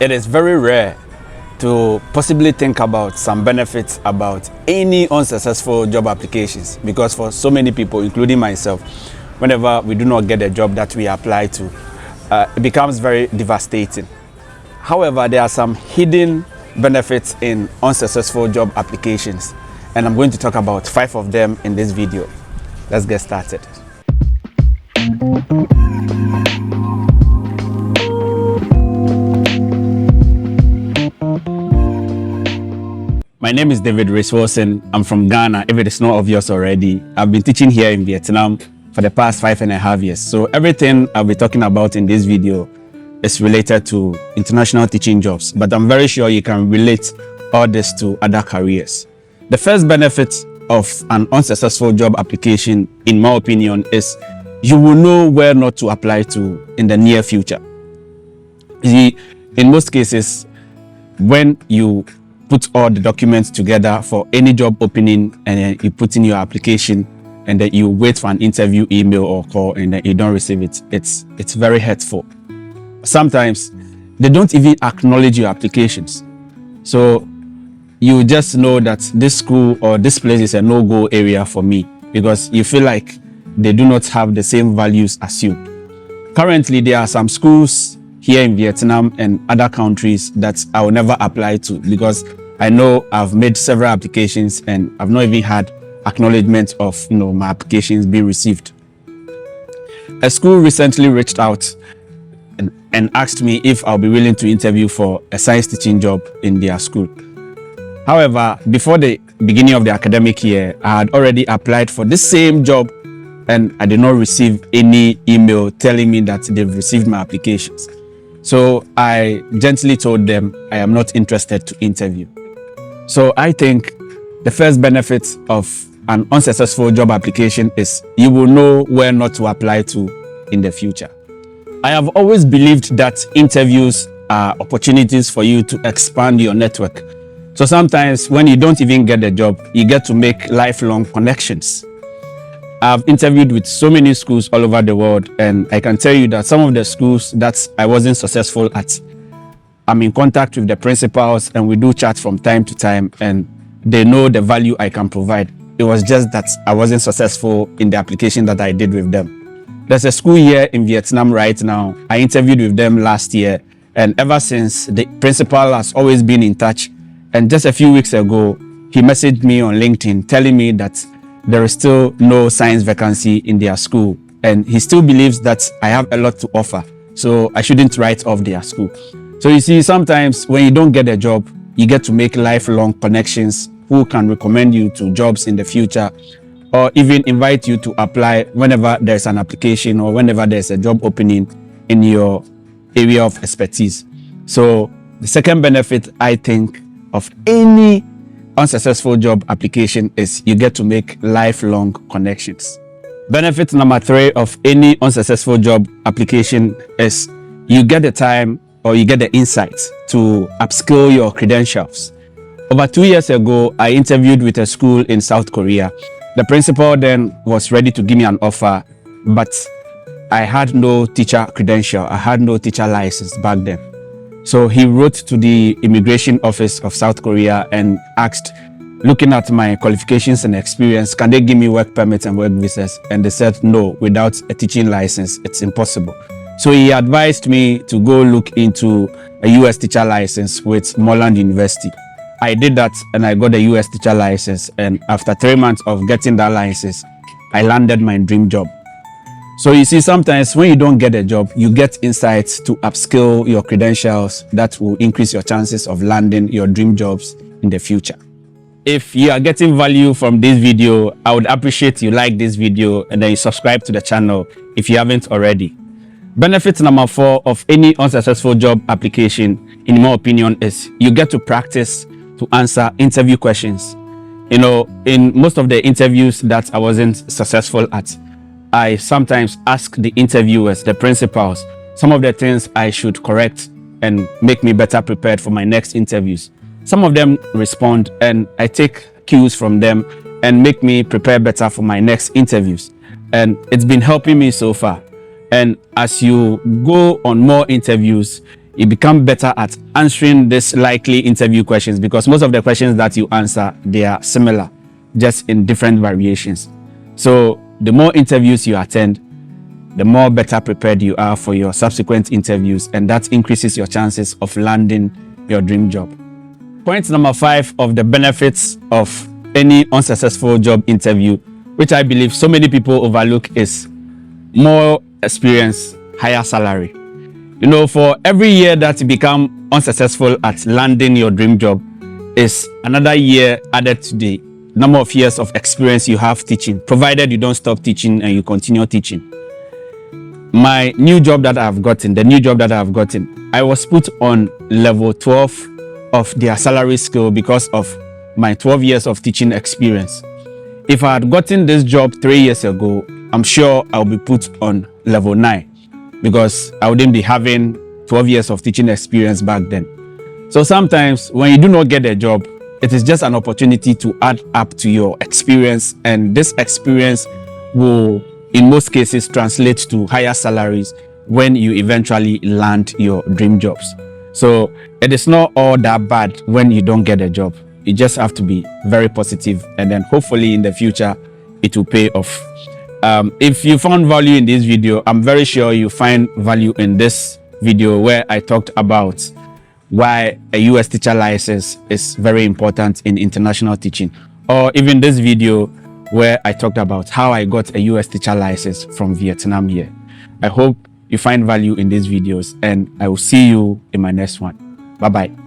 It is very rare to possibly think about some benefits about any unsuccessful job applications, because for so many people, including myself, whenever we do not get a job that we apply to, it becomes very devastating. However, there are some hidden benefits in unsuccessful job applications, and I'm going to talk about 5 of them in this video. Let's get started. My name is David Wilson. I'm from Ghana, if it is not obvious already. I've been teaching here in Vietnam for the past 5.5 years. So everything I'll be talking about in this video is related to international teaching jobs, but I'm very sure you can relate all this to other careers. The first benefit of an unsuccessful job application, in my opinion, is you will know where not to apply to in the near future. You see, in most cases, when you put all the documents together for any job opening and then you put in your application and then you wait for an interview email or call and then you don't receive it, it's very hurtful. Sometimes they don't even acknowledge your applications. So you just know that this school or this place is a no-go area for me because you feel like they do not have the same values as you. Currently, there are some schools here in Vietnam and other countries that I will never apply to because I know I've made several applications and I've not even had acknowledgement of my applications being received. A school recently reached out and asked me if I'll be willing to interview for a science teaching job in their school. However, before the beginning of the academic year, I had already applied for this same job and I did not receive any email telling me that they've received my applications. So I gently told them I am not interested to interview. So I think the first benefit of an unsuccessful job application is you will know where not to apply to in the future. I have always believed that interviews are opportunities for you to expand your network. So sometimes when you don't even get a job, you get to make lifelong connections. I've interviewed with so many schools all over the world, and I can tell you that some of the schools that I wasn't successful at, I'm in contact with the principals and we do chat from time to time, and they know the value I can provide. It was just that I wasn't successful in the application that I did with them. There's a school here in Vietnam right now. I interviewed with them last year, and ever since, the principal has always been in touch. And just a few weeks ago, he messaged me on LinkedIn telling me that there is still no science vacancy in their school. And he still believes that I have a lot to offer, so I shouldn't write off their school. So you see, sometimes when you don't get a job, you get to make lifelong connections who can recommend you to jobs in the future, or even invite you to apply whenever there's an application or whenever there's a job opening in your area of expertise. So the second benefit, I think, of any unsuccessful job application is you get to make lifelong connections. Benefit number 3 of any unsuccessful job application is you get the time or you get the insight to upskill your credentials. Over 2 years ago, I interviewed with a school in South Korea. The principal then was ready to give me an offer, but I had no teacher credential. I had no teacher license back then. So he wrote to the immigration office of South Korea and asked, looking at my qualifications and experience, can they give me work permits and work visas? And they said, no, without a teaching license, it's impossible. So he advised me to go look into a US teacher license with Moreland University. I did that and I got a US teacher license. And after 3 months of getting that license, I landed my dream job. So you see, sometimes when you don't get a job, you get insights to upskill your credentials that will increase your chances of landing your dream jobs in the future. If you are getting value from this video, I would appreciate you like this video and then you subscribe to the channel if you haven't already. Benefit number 4 of any unsuccessful job application, in my opinion, is you get to practice to answer interview questions. In most of the interviews that I wasn't successful at, I sometimes ask the interviewers, the principals, some of the things I should correct and make me better prepared for my next interviews. Some of them respond and I take cues from them and make me prepare better for my next interviews. And it's been helping me so far. And as you go on more interviews, you become better at answering these likely interview questions, because most of the questions that you answer, they are similar, just in different variations. So the more interviews you attend, the more better prepared you are for your subsequent interviews, and that increases your chances of landing your dream job. Point number 5 of the benefits of any unsuccessful job interview, which I believe so many people overlook, is more experience, higher salary. You know, for every year that you become unsuccessful at landing your dream job is another year added to the number of years of experience you have teaching, provided you don't stop teaching and you continue teaching. My new job that I've gotten, I was put on level 12 of their salary scale because of my 12 years of teaching experience. If I had gotten this job 3 years ago, I'm sure I'll be put on level 9, because I wouldn't be having 12 years of teaching experience back then. So sometimes when you do not get a job, it is just an opportunity to add up to your experience, and this experience will, in most cases, translate to higher salaries when you eventually land your dream jobs. So it is not all that bad when you don't get a job. You just have to be very positive, and then hopefully in the future it will pay off. If you found value in this video, I'm very sure you find value in this video where I talked about why a US teacher license is very important in international teaching, or even this video where I talked about how I got a US teacher license from Vietnam here. I hope you find value in these videos, and I will see you in my next one. Bye bye.